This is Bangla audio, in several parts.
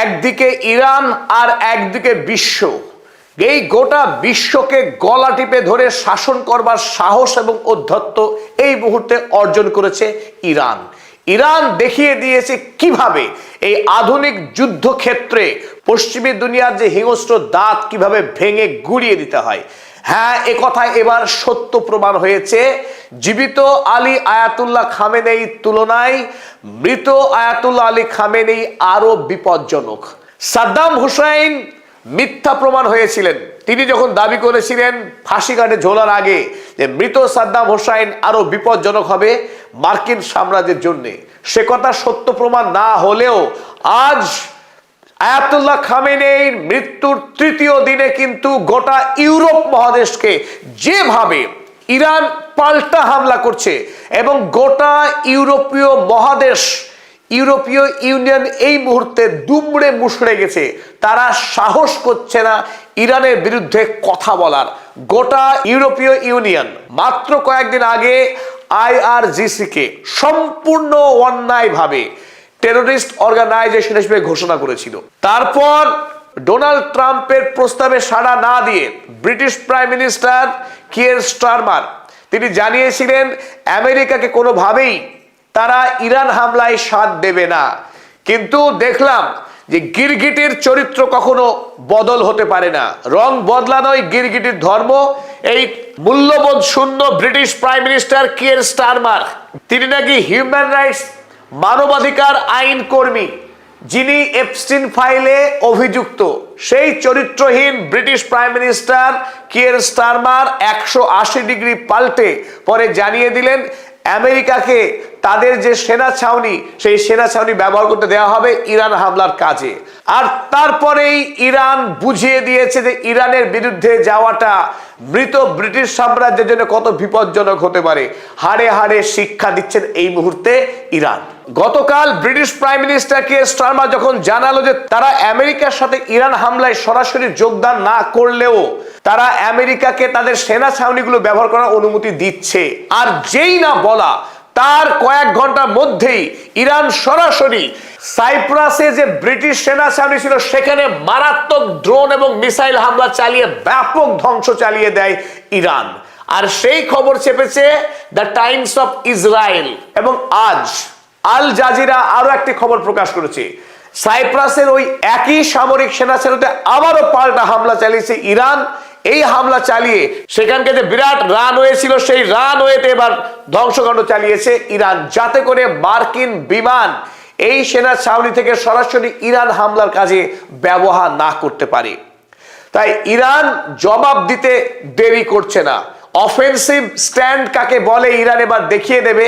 একদিকে ইরান আর একদিকে বিশ্ব, এই গোটা বিশ্বকে গলা টিপে ধরে শাসন করবার সাহস এবং ঔদ্ধত্য এই মুহূর্তে অর্জন করেছে ইরান। ইরান দেখিয়ে দিয়েছে কিভাবে এই আধুনিক যুদ্ধক্ষেত্রে পশ্চিমী দুনিয়ার যে হিংস্র দাঁত কিভাবে ভেঙে গুড়িয়ে দিতে হয়। হ্যাঁ, এ কথায় এবার সত্য প্রমাণ হয়েছে। জীবিত আলী আয়াতুল্লাহ খামেনেই তুলনায় মৃত আয়াতুল্লাহ আলী খামেনেই আরো বিপজ্জনক। সাদ্দাম হুসাইন মিথ্যা প্রমাণ হয়েছিলেন। তিনি যখন দাবি করেছিলেন ফাঁসি কাটে ঝোলার আগে যে মৃত সাদ্দাম হুসাইন আরো বিপজ্জনক হবে মার্কিন সাম্রাজ্যের জন্য, সে কথা সত্য প্রমাণ না হলেও আজ আয়াতুল্লাহ খামেনেইর মৃত্যুর তৃতীয় দিনে কিন্তু গোটা ইউরোপ মহাদেশকে যেভাবে ইরান পাল্টা হামলা করছে এবং গোটা ইউরোপীয় মহাদেশ, ইউরোপীয় ইউনিয়ন এই মুহূর্তে দুমড়ে মুষড়ে গেছে। তারা সাহস করছে না ইরানের বিরুদ্ধে কথা বলার। গোটা ইউরোপীয় ইউনিয়ন মাত্র কয়েকদিন আগে IRGC কে সম্পূর্ণ অন্যায়ভাবে টেরোরিস্ট অর্গানাইজেশন হিসেবে ঘোষণা করেছিল। তারপর ডোনাল্ড ট্রাম্পের প্রস্তাবে সাড়া না দিয়ে British prime minister Keir Starmer তিনি জানিয়েছিলেন আমেরিকাকে কোনোভাবেই তারা ইরান হামলায় সাথ দেবে না। কিন্তু দেখলাম যে গিরগিটির চরিত্র কখনো বদল হতে পারে না, রং বদলানোই গিরগিটির ধর্ম। এই মূল্যবোধ শূন্য British prime minister Keir Starmer তিনি নাকি হিউম্যান রাইটস মানবাধিকার আইন কর্মী, যিনি এপস্টিন ফাইলে অভিযুক্ত। সেই চরিত্রহীন British prime minister Keir Starmer 180 degree পাল্টে পরে জানিয়ে দিলেন আমেরিকাকে তাদের যে সেনা ছাউনি সেই সেনা ছাউনি ব্যবহার করতে দেওয়া হবে ইরান হামলার কাজে। আর তারপরেই ইরান বুঝিয়ে দিয়েছে যে ইরানের বিরুদ্ধে যাওয়াটা মৃত ব্রিটিশ সাম্রাজ্যের জন্য কত বিপজ্জনক হতে পারে। হাড়ে হাড়ে শিক্ষা দিচ্ছেন এই মুহূর্তে ইরান। গতকাল British prime minister Keir Starmer যখন জানালো যে তারা আমেরিকার সাথে ইরান হামলায় সরাসরি যোগদান না করলেও তারা আমেরিকাকে তাদের সেনা ছাউনিগুলো ব্যবহার করার অনুমতি দিচ্ছে, আর যেই না বলা তার কয়েক ঘন্টার মধ্যেই ইরান সরাসরি সাইপ্রাসে যে ব্রিটিশ সেনা ছাউনি ছিল সেখানে মারাত্মক ড্রোন এবং মিসাইল হামলা চালিয়ে ব্যাপক ধ্বংস চালিয়ে দেয় ইরান। আর সেই খবর চেপেছে দ্য টাইমস অফ ইসরায়েল এবং আজ আল জাজিরা আরো একটি খবর প্রকাশ করেছে। সাইপ্রাসের ওই একই সামরিক সেনা ছাউনিতে আবারও পাল্টা হামলা চালিয়েছে ইরান। এই হামলা চালিয়ে সেখানকে যে বিরাট রানওয়ে ছিল সেই রানওয়েতে এবার ধ্বংসকাণ্ড চালিয়েছে ইরান, যাতে করে মার্কিন বিমান এই সেনা ছাউনি থেকে সরাসরি ইরান হামলার কাজে ব্যবহার না করতে পারে। তাই ইরান জবাব দিতে দেরি করছে না। অফেন্সিভ স্ট্যান্ড কাকে বলে ইরান এবার দেখিয়ে দেবে।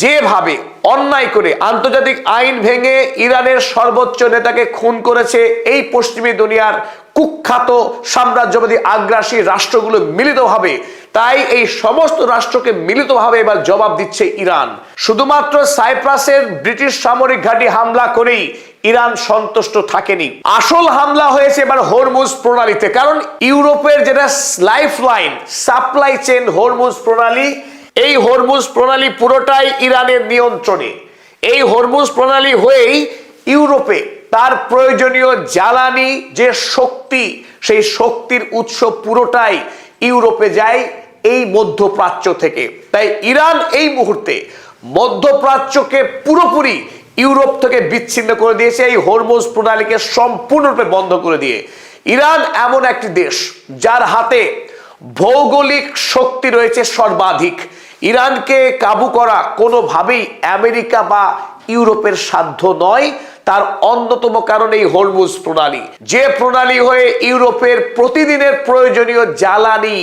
যেভাবে অন্যায় করে আন্তর্জাতিক আইন ভেঙে ইরানের সর্বোচ্চ নেতাকে খুন করেছে এই পশ্চিমী দুনিয়ার কুখ্যাত সাম্রাজ্যবাদী আগ্রাসী রাষ্ট্রগুলো মিলিতভাবে, তাই এই সমস্ত রাষ্ট্রকে মিলিতভাবে এবার জবাব দিচ্ছে ইরান। শুধুমাত্র সাইপ্রাসের ব্রিটিশ সামরিক ঘাঁটি হামলা করেই ইরান সন্তুষ্ট থাকেনি। আসল হামলা হয়েছে এবার হরমুজ প্রণালীতে, কারণ ইউরোপের যেটা life line supply chain Hormuz প্রণালী, এই হরমুজ প্রণালী পুরোটাই ইরানের নিয়ন্ত্রণে। এই হরমুজ প্রণালী হয়েই ইউরোপে তার প্রয়োজনীয় জ্বালানি যে শক্তি, সেই শক্তির উৎস পুরোটাই ইউরোপে যায় এই মধ্যপ্রাচ্য থেকে। তাই ইরান এই মুহূর্তে মধ্যপ্রাচ্যকে পুরোপুরি ইউরোপ থেকে বিচ্ছিন্ন করে দিয়েছে এই হরমুজ প্রণালীকে সম্পূর্ণরূপে বন্ধ করে দিয়ে। ইরান এমন একটি দেশ যার হাতে ভৌগোলিক শক্তি রয়েছে সর্বাধিক। ইরানকে কাবু করা কোনোভাবেই আমেরিকা বা ইউরোপের সাধ্য নয়। তার অন্যতম কারণ এই হরমুজ প্রণালী, যে প্রণালী হয়ে ইউরোপের প্রতিদিনের প্রয়োজনীয় জ্বালানি,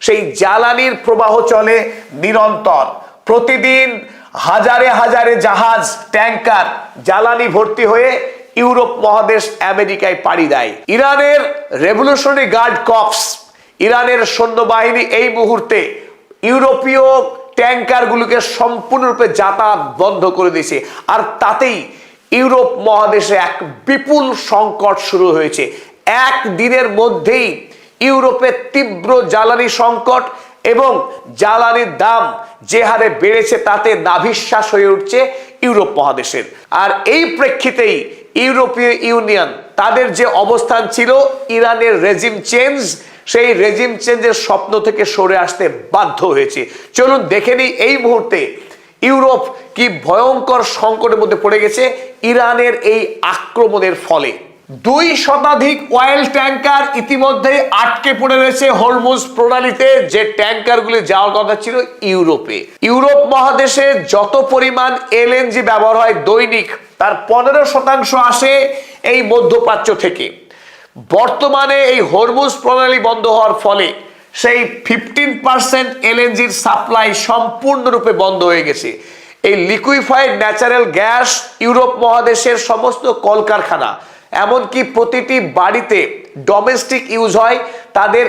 সেই জ্বালানির প্রবাহ চলে নিরন্তর। প্রতিদিন হাজারে হাজারে জাহাজ ট্যাঙ্কার জ্বালানি ভর্তি হয়ে ইউরোপ মহাদেশ আমেরিকায় পাড়ি দেয়। ইরানের রেভলিউশনারি গার্ড কর্পস, ইরানের সৈন্যবাহিনী এই মুহূর্তে ইউরোপীয় ট্যাঙ্কারগুলোকে সম্পূর্ণরূপে যাতায়াত বন্ধ করে দিয়েছে। আর তাতেই ইউরোপ মহাদেশে এক বিপুল সংকট শুরু হয়েছে। একদিনের মধ্যেই ইউরোপে তীব্র জ্বালানি সংকট এবং জ্বালানির দাম যে হারে বেড়েছে তাতে নাভিশ্বাস হয়ে উঠছে ইউরোপ মহাদেশের। আর এই প্রেক্ষিতেই ইউরোপীয় ইউনিয়ন তাদের যে অবস্থান ছিল ইরানের রেজিম চেঞ্জ, সেই রেজিম চেঞ্জের স্বপ্ন থেকে সরে আসতে বাধ্য হয়েছে। চলুন দেখে নিই এই মুহূর্তে ইউরোপ কি ভয়ঙ্কর সংকটের মধ্যে পড়ে গেছে ইরানের এই আক্রমণের ফলে। 2 শতাধিক অয়েল ট্যাঙ্কার ইতিমধ্যে আটকে পড়ে রয়েছে হরমুজ প্রণালীতে, যে ট্যাঙ্কারগুলি যাওয়ার কথা ছিল ইউরোপে। ইউরোপ মহাদেশে যত পরিমাণ এলএনজি ব্যবহার হয় দৈনিক, তার 15% আসে এই মধ্যপ্রাচ্য থেকে। বর্তমানে এই হরমুজ প্রণালী বন্ধ হওয়ার ফলে সেই 15% এলএনজির সাপ্লাই সম্পূর্ণরূপে বন্ধ হয়ে গেছে। এই লিকুইফাইড ন্যাচারাল গ্যাস ইউরোপ মহাদেশের সমস্ত কলকারখানা, এমনকি প্রতিটি বাড়িতে ডোমেস্টিক ইউজ হয়, তাদের